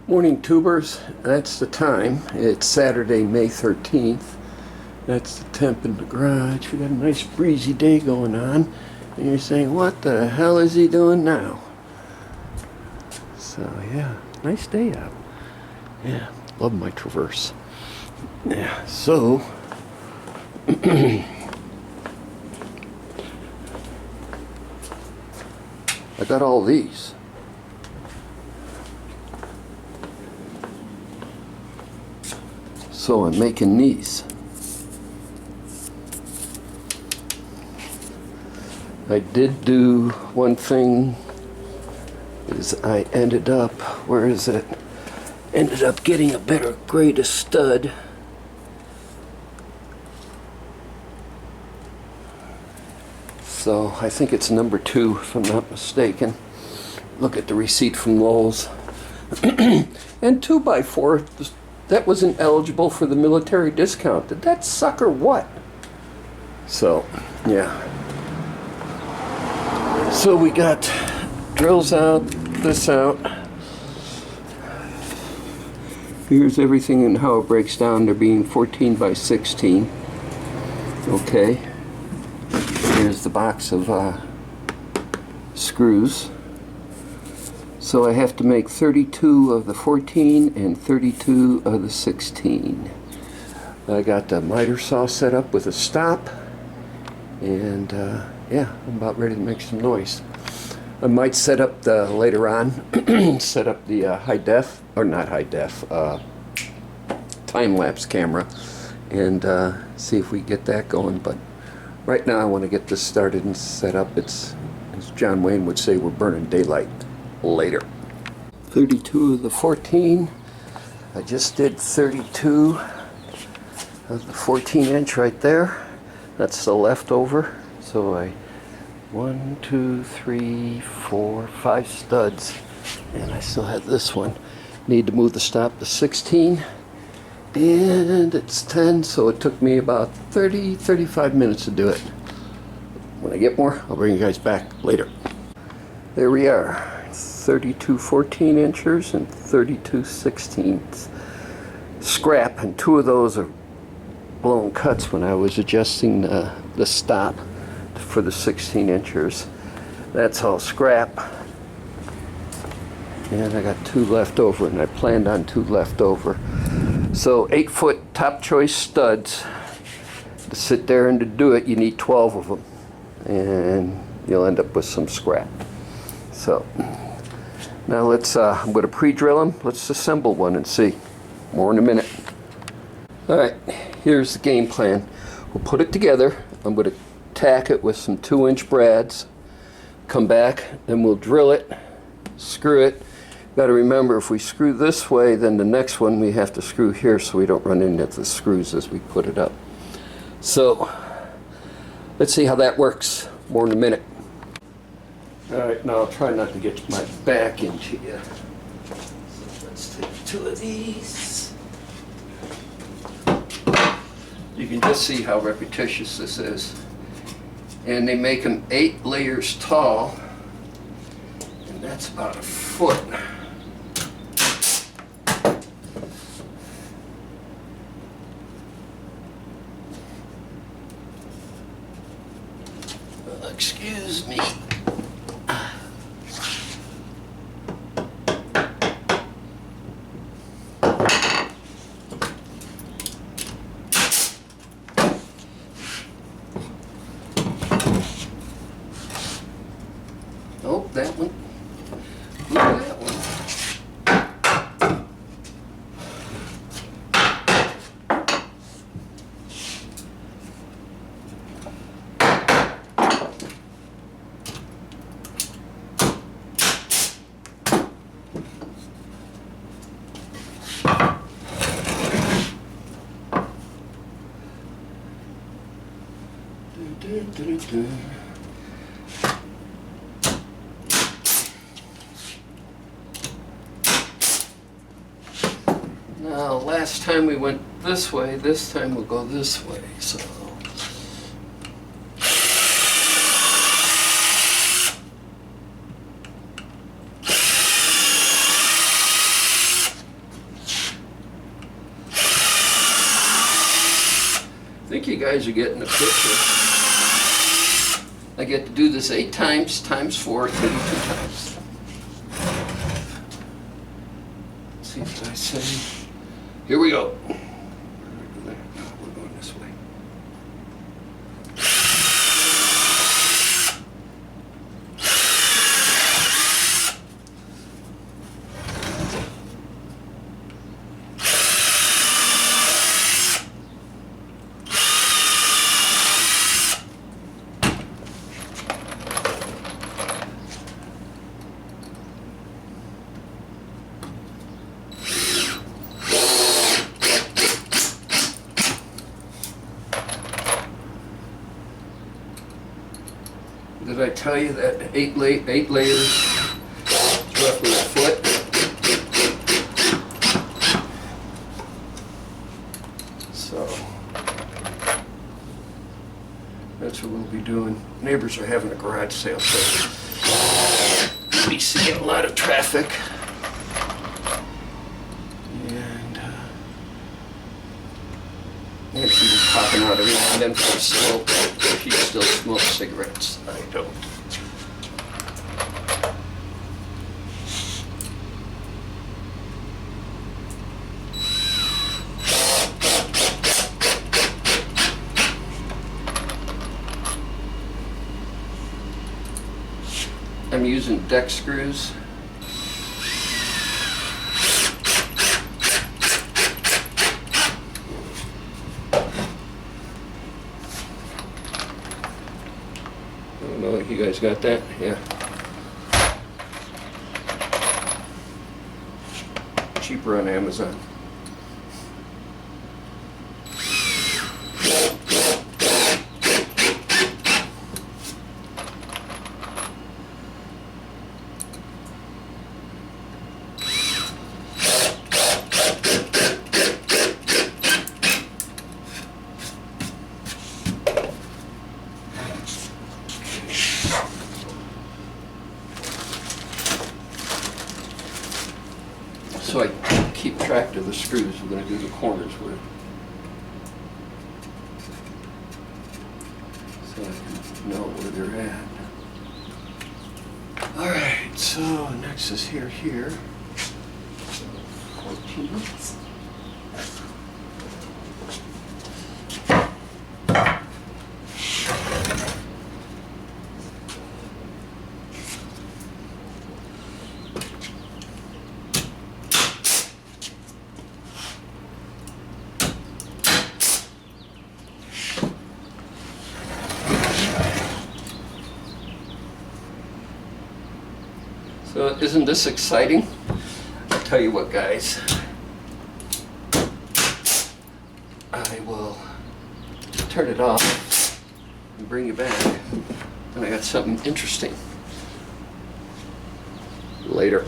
Morning tubers, that's the time. It's Saturday, May 13th. That's the temp in the garage. We got a nice breezy day going on. And you're saying, what the hell is he doing now? So yeah, nice day out. Yeah, love my Traverse. Yeah, so I got all these. So I'm making these. I did do one thing, is I ended up, where is it? Ended up getting a better grade of stud. So I think it's number 2 if I'm not mistaken. Look at the receipt from Lowe's. And 2x4, that wasn't eligible for the military discount. Did that sucker what? So, yeah. So we got drills out, this out. Here's everything and how it breaks down. They're being 14 by 16. Okay. Here's the box of screws. So I have to make 32 of the 14 and 32 of the 16. I got the miter saw set up with a stop, and yeah, I'm about ready to make some noise. I might set up the, later on, set up the high def, or not high def, time-lapse camera, and see if we get that going. But right now I want to get this started and set up. It's, as John Wayne would say, we're burning daylight. Later. 32 of the 14. I just did 32 of the 14-inch right there. That's the leftover. So I 1, 2, 3, 4, 5 studs, and I still have this one. Need to move the stop to 16, and it's 10. So it took me about 35 minutes to do it. When I get more, I'll bring you guys back later. There we are. 32 14-inchers and 32 16ths. Scrap, and 2 of those are blown cuts when I was adjusting the stop for the 16-inchers. That's all scrap. And I got 2 left over, and I planned on 2 left over. So 8-foot top choice studs. To sit there and to do it, you need 12 of them. And you'll end up with some scrap. So now let's, I'm going to pre-drill them. Let's assemble one and see. More in a minute. Alright, here's the game plan. We'll put it together. I'm going to tack it with some 2-inch brads. Come back, then we'll drill it, screw it. Got to remember, if we screw this way, then the next one we have to screw here so we don't run into the screws as we put it up. So let's see how that works. More in a minute. Alright, now I'll try not to get my back into you. So let's take 2 of these. You can just see how repetitious this is. And they make them 8 layers tall, and that's about a foot. Excuse me. Oh, that one. Look at that one. Now, last time we went this way, this time we'll go this way, so. think you guys are getting the picture. I get to do this 8 times, times 4, 32 times. Let's see what I say. Here we go. We're going this way. Did I tell you that 8 layers is roughly a foot? So that's what we'll be doing. Neighbors are having a garage sale, so we'll be seeing a lot of traffic. And Nancy was popping out every now and then for a smoke. She still smokes cigarettes. I don't. I'm using deck screws. I don't know if you guys got that. Yeah. Cheaper on Amazon. So I keep track of the screws we're going to do the corners with. So I can know where they're at. Alright, so next is here. 14. So isn't this exciting? I'll tell you what, guys. I will turn it off and bring you back. And I got something interesting. Later.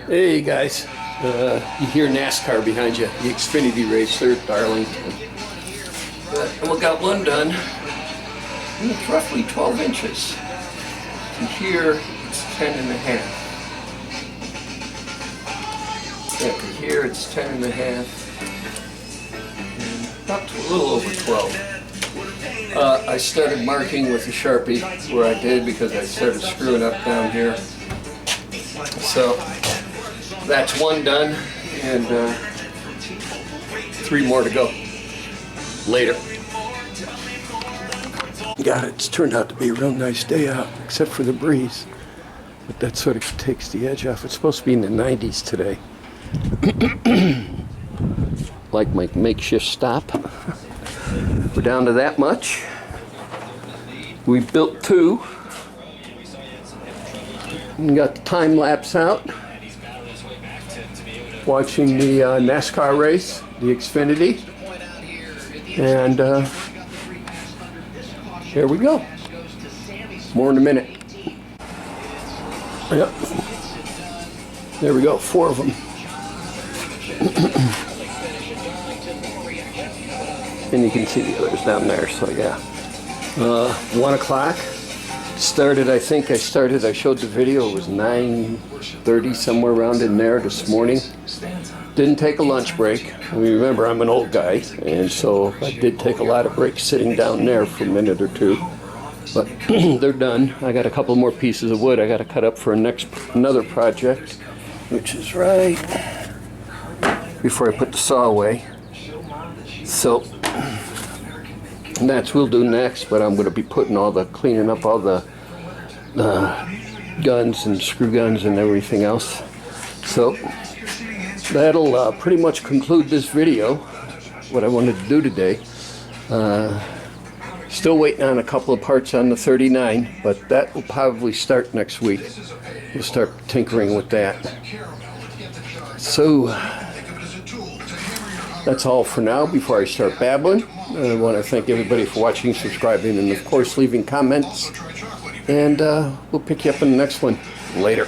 Hey guys, you hear NASCAR behind you, the Xfinity race there at Darlington. But we got one done, and it's roughly 12 inches. And here it's 10 and a half. Yeah, to here it's 10 and a half. About a little over 12. I started marking with a Sharpie where I did because I started screwing up down here. So that's one done, and 3 more to go. Later. God, it's turned out to be a real nice day out, except for the breeze. But that sort of takes the edge off. It's supposed to be in the 90s today. Like my makeshift stop. We're down to that much. We built 2. And got the time lapse out. Watching the NASCAR race, the Xfinity. And here we go. More in a minute. Yep. There we go, 4 of them. And you can see the others down there, so yeah. 1 o'clock. Started, I showed the video, it was 9:30, somewhere around in there this morning. Didn't take a lunch break. I mean, remember, I'm an old guy, and so I did take a lot of breaks sitting down there for a minute or 2. But they're done. I got a couple more pieces of wood I got to cut up for another project, which is right before I put the saw away. So that's what we'll do next, but I'm going to be cleaning up all the guns and screw guns and everything else. So that'll pretty much conclude this video, what I wanted to do today. Still waiting on a couple of parts on the 39, but that will probably start next week. We'll start tinkering with that. So that's all for now before I start babbling. I want to thank everybody for watching, subscribing, and of course leaving comments. And we'll pick you up in the next one. Later.